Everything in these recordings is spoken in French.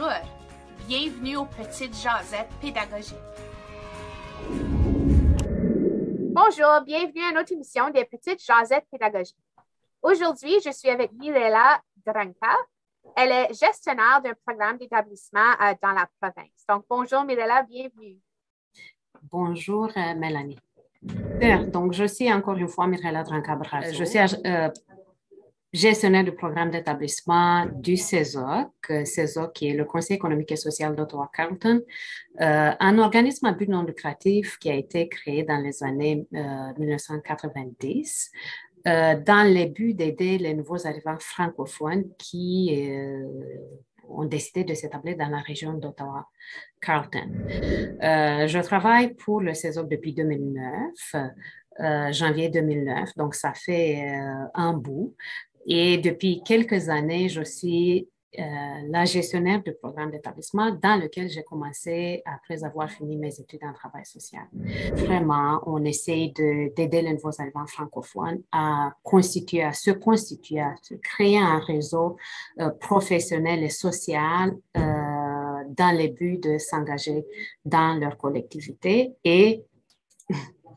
Bonjour, bienvenue aux Petites Jasettes pédagogiques. Bonjour, bienvenue à notre émission des Petites Jasettes pédagogiques. Aujourd'hui, je suis avec Mirela Dranca. Elle est gestionnaire d'un programme d'établissement dans la province. Donc, bonjour Mirela, bienvenue. Bonjour Mélanie. Donc, je suis encore une fois Mirela Dranca Brazo. Je suis gestionnaire du programme d'établissement du CESOC, CESOC qui est le Conseil économique et social d'Ottawa-Carleton, un organisme à but non lucratif qui a été créé dans les années 1990 dans le but d'aider les nouveaux arrivants francophones qui ont décidé de s'établir dans la région d'Ottawa-Carleton. Je travaille pour le CESOC depuis 2009, janvier 2009, donc ça fait un bout. Et depuis quelques années, je suis la gestionnaire du programme d'établissement dans lequel j'ai commencé après avoir fini mes études en travail social. Vraiment, on essaie d'aider les nouveaux arrivants francophones à se constituer, à se créer un réseau professionnel et social dans le but de s'engager dans leur collectivité et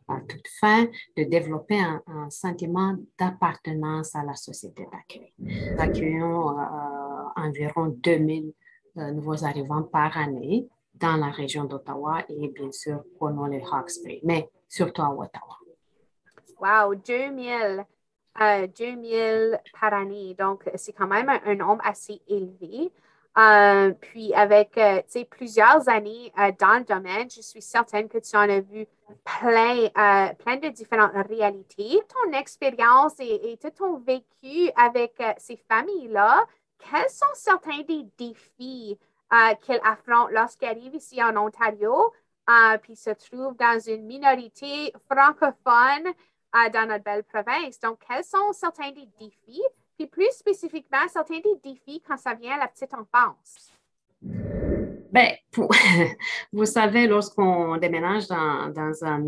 à toute fin, de développer un sentiment d'appartenance à la société d'accueil. Nous accueillons environ 2000 nouveaux arrivants par année dans la région d'Ottawa et bien sûr Cornwall et Hawkesbury, mais surtout à Ottawa. Wow, 2000 par année. Donc, c'est quand même un nombre assez élevé. Puis avec plusieurs années dans le domaine, je suis certaine que tu en as vu plein de différentes réalités. Ton expérience et tout ton vécu avec ces familles-là, quels sont certains des défis qu'elles affrontent lorsqu'elles arrivent ici en Ontario, puis se trouvent dans une minorité francophone dans notre belle province? Donc, quels sont certains des défis? Puis plus spécifiquement, certains des défis quand ça vient à la petite enfance? Bien, vous savez, lorsqu'on déménage dans un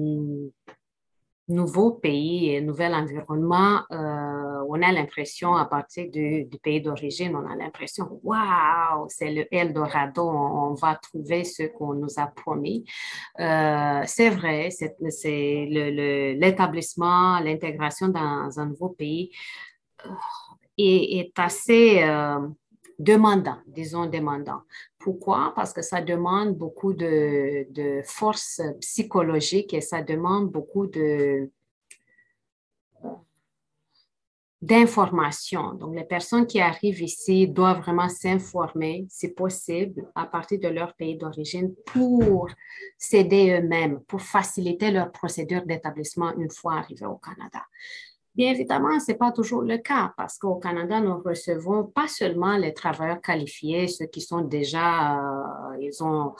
nouveau pays, un nouvel environnement, on a l'impression, à partir du pays d'origine, on a l'impression, waouh, c'est le Eldorado, on va trouver ce qu'on nous a promis. C'est vrai, c'est l'établissement, l'intégration dans un nouveau pays est assez demandant, disons demandant. Pourquoi? Parce que ça demande beaucoup de force psychologique et ça demande beaucoup d'informations. Donc, les personnes qui arrivent ici doivent vraiment s'informer, si possible, à partir de leur pays d'origine pour s'aider eux-mêmes, pour faciliter leur procédure d'établissement une fois arrivés au Canada. Bien évidemment, ce n'est pas toujours le cas parce qu'au Canada, nous recevons pas seulement les travailleurs qualifiés, ceux qui sont déjà, ils ont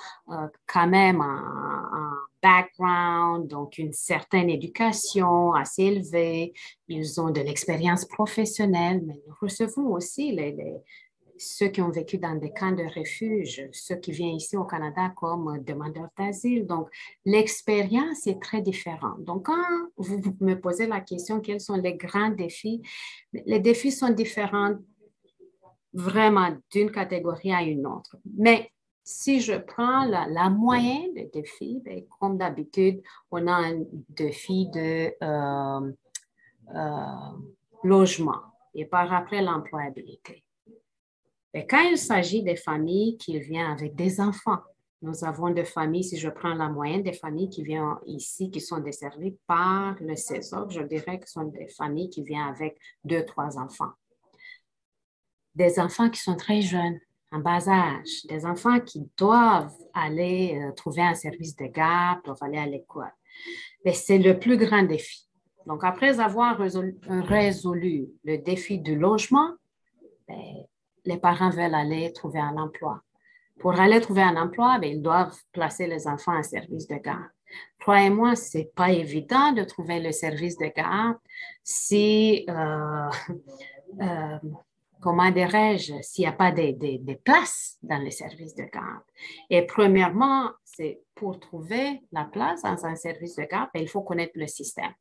quand même un background, donc une certaine éducation assez élevée, ils ont de l'expérience professionnelle, mais nous recevons aussi ceux qui ont vécu dans des camps de refuge, ceux qui viennent ici au Canada comme demandeurs d'asile. Donc, l'expérience est très différente. Donc, quand vous me posez la question, quels sont les grands défis? Les défis sont différents vraiment d'une catégorie à une autre. Mais si je prends la moyenne des défis, bien, comme d'habitude, on a un défi de logement et par après l'employabilité. Et quand il s'agit des familles qui viennent avec des enfants, nous avons des familles, si je prends la moyenne des familles qui viennent ici, qui sont desservies par le CESOC, je dirais que ce sont des familles qui viennent avec 2-3 enfants. Des enfants qui sont très jeunes, en bas âge, des enfants qui doivent aller trouver un service de garde, doivent aller à l'école. Mais c'est le plus grand défi. Donc, après avoir résolu le défi du logement, bien, les parents veulent aller trouver un emploi. Pour aller trouver un emploi, bien, ils doivent placer les enfants en service de garde. Croyez-moi, ce n'est pas évident de trouver le service de garde si, comment dirais-je, s'il n'y a pas des places dans les services de garde. Et premièrement, c'est pour trouver la place dans un service de garde, bien, il faut connaître le système.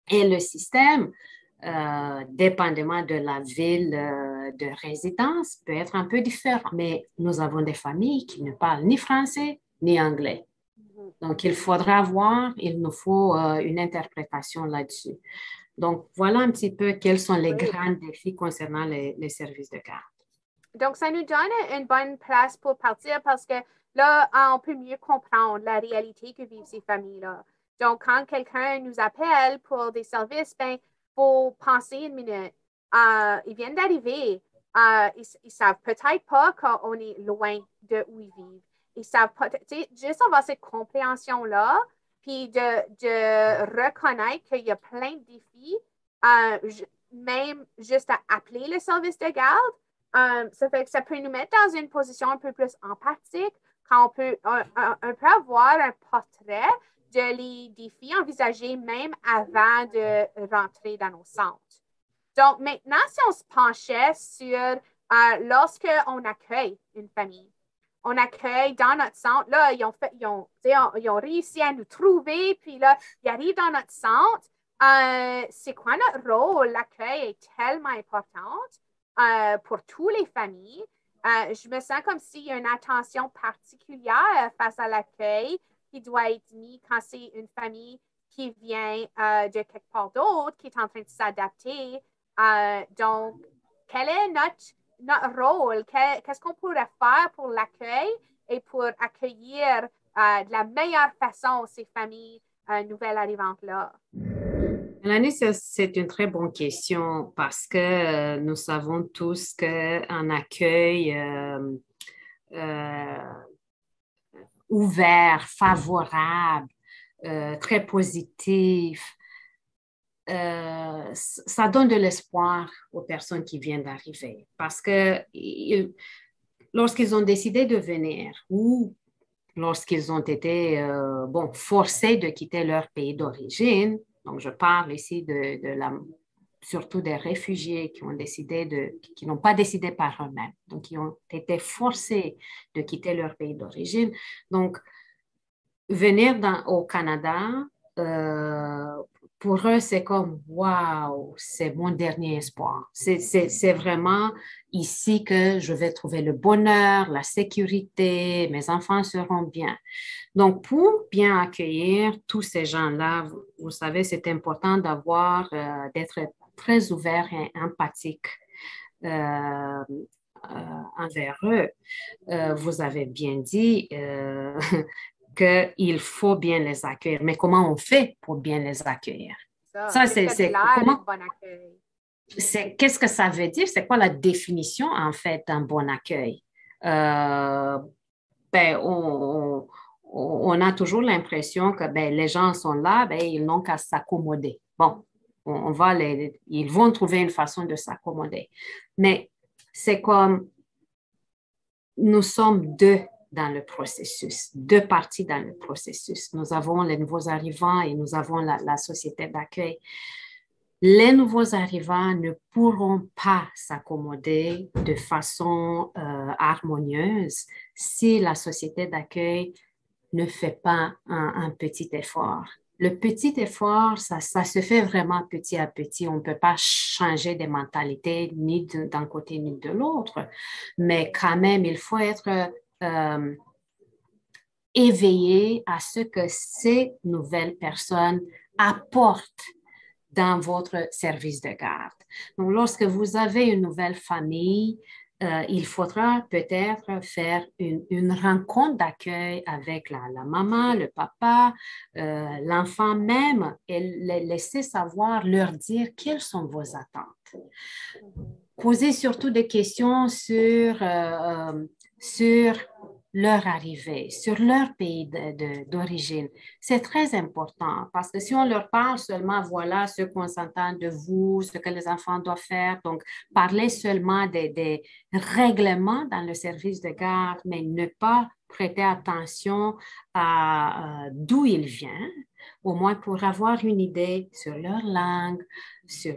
Et le système, dépendamment de la ville, de résidence peut être un peu différent, mais nous avons des familles qui ne parlent ni français ni anglais. Donc, il nous faut une interprétation là-dessus. Donc, voilà un petit peu quels sont les Oui. grands défis concernant les services de garde. Donc, ça nous donne une bonne place pour partir parce que là, on peut mieux comprendre la réalité que vivent ces familles-là. Donc, quand quelqu'un nous appelle pour des services, ben, faut penser une minute. Ils viennent d'arriver. Ils savent peut-être pas qu'on est loin de où ils vivent. Ils savent pas, tu sais, juste avoir cette compréhension-là, puis de reconnaître qu'il y a plein de défis, même juste à appeler le service de garde. Ça fait que ça peut nous mettre dans une position un peu plus empathique quand on peut avoir un portrait de les défis envisagés même avant de rentrer dans nos centres. Donc, maintenant, si on se penchait sur lorsqu'on accueille une famille, on accueille dans notre centre, là, ils ont réussi à nous trouver, puis là, ils arrivent dans notre centre. C'est quoi notre rôle? L'accueil est tellement important pour toutes les familles. Je me sens comme s'il y a une attention particulière face à l'accueil qui doit être mis quand c'est une famille qui vient de quelque part d'autre, qui est en train de s'adapter. Donc, quel est notre rôle? Qu'est-ce qu'on pourrait faire pour l'accueil et pour accueillir de la meilleure façon ces familles nouvelles arrivantes-là? Mélanie, c'est une très bonne question parce que nous savons tous qu'un accueil euh, ouvert, favorable, très positif, ça donne de l'espoir aux personnes qui viennent d'arriver parce que lorsqu'ils ont décidé de venir ou lorsqu'ils ont été forcés de quitter leur pays d'origine, donc je parle ici surtout des réfugiés qui n'ont pas décidé par eux-mêmes, donc qui ont été forcés de quitter leur pays d'origine. Donc, venir au Canada, pour eux, c'est comme, waouh, c'est mon dernier espoir. C'est vraiment ici que je vais trouver le bonheur, la sécurité, mes enfants seront bien. Donc, pour bien accueillir tous ces gens-là, vous savez, c'est important d'être très ouvert et empathique envers eux. Vous avez bien dit qu'il faut bien les accueillir. Mais comment on fait pour bien les accueillir? Ça, c'est comment, un bon accueil. qu'est-ce que ça veut dire? C'est quoi la définition, en fait, d'un bon accueil? Ben, on a toujours l'impression que ben, les gens sont là, ben, ils n'ont qu'à s'accommoder. Bon, ils vont trouver une façon de s'accommoder. Mais c'est comme nous sommes deux dans le processus, deux parties dans le processus. Nous avons les nouveaux arrivants et nous avons la société d'accueil. Les nouveaux arrivants ne pourront pas s'accommoder de façon harmonieuse si la société d'accueil ne fait pas un petit effort. Le petit effort, ça se fait vraiment petit à petit. On ne peut pas changer des mentalités ni d'un côté ni de l'autre, mais quand même, il faut être éveillé à ce que ces nouvelles personnes apportent dans votre service de garde. Donc, lorsque vous avez une nouvelle famille, il faudra peut-être faire une rencontre d'accueil avec la maman, le papa, l'enfant même et les laisser savoir, leur dire quelles sont vos attentes. Poser surtout des questions sur leur arrivée, sur leur pays d'origine. C'est très important parce que si on leur parle seulement, voilà ce qu'on s'entend de vous, ce que les enfants doivent faire, donc parler seulement des règlements dans le service de garde, mais ne pas prêter attention à d'où ils viennent, au moins pour avoir une idée sur leur langue, sur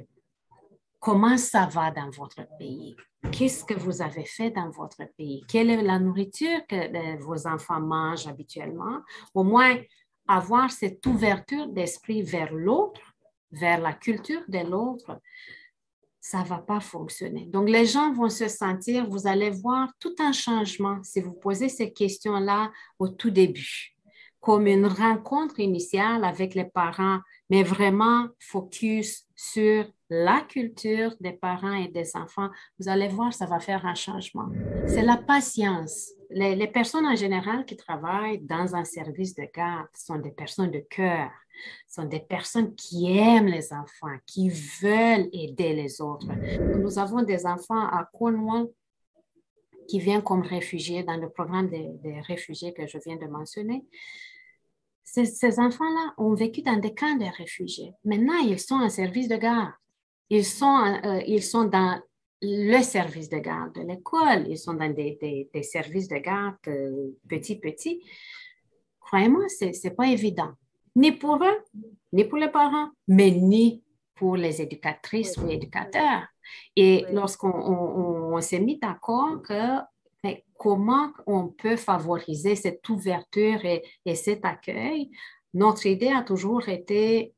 comment ça va dans votre pays. Qu'est-ce que vous avez fait dans votre pays? Quelle est la nourriture que vos enfants mangent habituellement? Au moins, avoir cette ouverture d'esprit vers l'autre, vers la culture de l'autre, ça ne va pas fonctionner. Donc, les gens vont se sentir, vous allez voir tout un changement si vous posez ces questions-là au tout début, comme une rencontre initiale avec les parents, mais vraiment focus sur la culture des parents et des enfants. Vous allez voir, ça va faire un changement. C'est la patience. Les personnes en général qui travaillent dans un service de garde sont des personnes de cœur, sont des personnes qui aiment les enfants, qui veulent aider les autres. Nous avons des enfants à Cornwall qui viennent comme réfugiés dans le programme des réfugiés que je viens de mentionner. Ces enfants-là ont vécu dans des camps de réfugiés. Maintenant, ils sont en service de garde. Ils sont dans le service de garde de l'école. Ils sont dans des services de garde petits. Croyez-moi, ce n'est pas évident. Ni pour eux, ni pour les parents, mais ni pour les éducatrices ou éducateurs. Et lorsqu'on s'est mis d'accord que comment on peut favoriser cette ouverture et cet accueil, notre idée a toujours été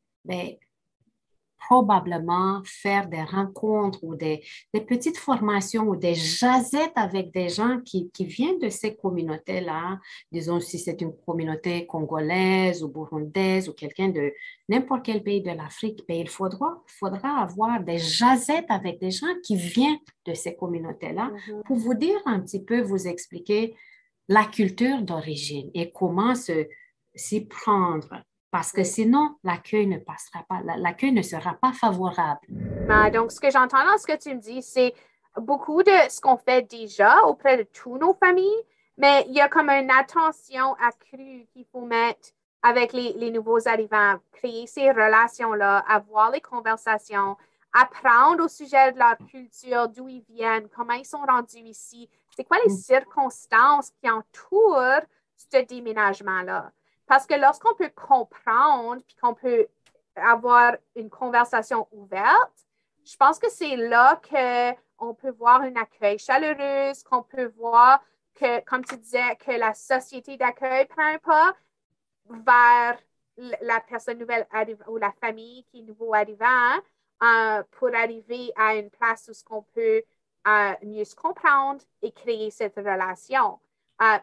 probablement faire des rencontres ou des petites formations ou des jasettes avec des gens qui viennent de ces communautés-là. Disons, si c'est une communauté congolaise ou burundaise ou quelqu'un de n'importe quel pays de l'Afrique, il faudra avoir des jasettes avec des gens qui viennent de ces communautés-là pour vous dire un petit peu, vous expliquer la culture d'origine et comment s'y prendre. Parce que sinon, l'accueil ne passera pas, l'accueil ne sera pas favorable. Donc, ce que j'entends dans ce que tu me dis, c'est beaucoup de ce qu'on fait déjà auprès de toutes nos familles, mais il y a comme une attention accrue qu'il faut mettre avec les nouveaux arrivants, créer ces relations-là, avoir les conversations, apprendre au sujet de leur culture, d'où ils viennent, comment ils sont rendus ici, c'est quoi les circonstances qui entourent ce déménagement-là. Parce que lorsqu'on peut comprendre, puis qu'on peut avoir une conversation ouverte, je pense que c'est là qu'on peut voir un accueil chaleureux, qu'on peut voir que, comme tu disais, que la société d'accueil prend un pas vers la personne nouvelle ou la famille qui est nouveau arrivant pour arriver à une place où ce qu'on peut mieux se comprendre et créer cette relation.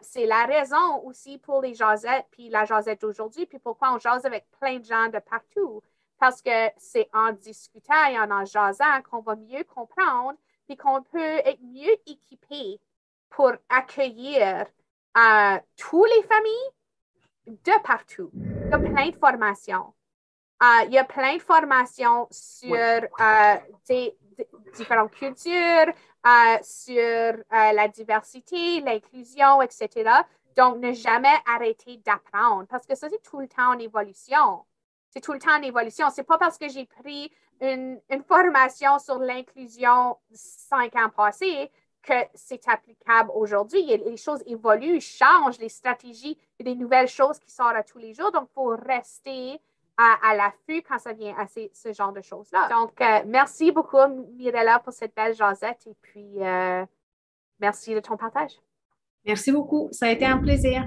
C'est la raison aussi pour les jasettes, puis la jasette d'aujourd'hui, puis pourquoi on jase avec plein de gens de partout. Parce que c'est en discutant et en jasant qu'on va mieux comprendre, puis qu'on peut être mieux équipé pour accueillir toutes les familles de partout. Il y a plein de formations. Il y a plein de formations sur différentes cultures, sur la diversité, l'inclusion, etc. Donc, ne jamais arrêter d'apprendre parce que ça, c'est tout le temps en évolution. C'est tout le temps en évolution. C'est pas parce que j'ai pris une formation sur l'inclusion 5 ans passés que c'est applicable aujourd'hui. Les choses évoluent, changent, les stratégies, il y a des nouvelles choses qui sortent à tous les jours. Donc, il faut rester à l'affût quand ça vient à ce genre de choses-là. Donc, merci beaucoup, Mirella, pour cette belle jasette et puis merci de ton partage. Merci beaucoup. Ça a été un plaisir.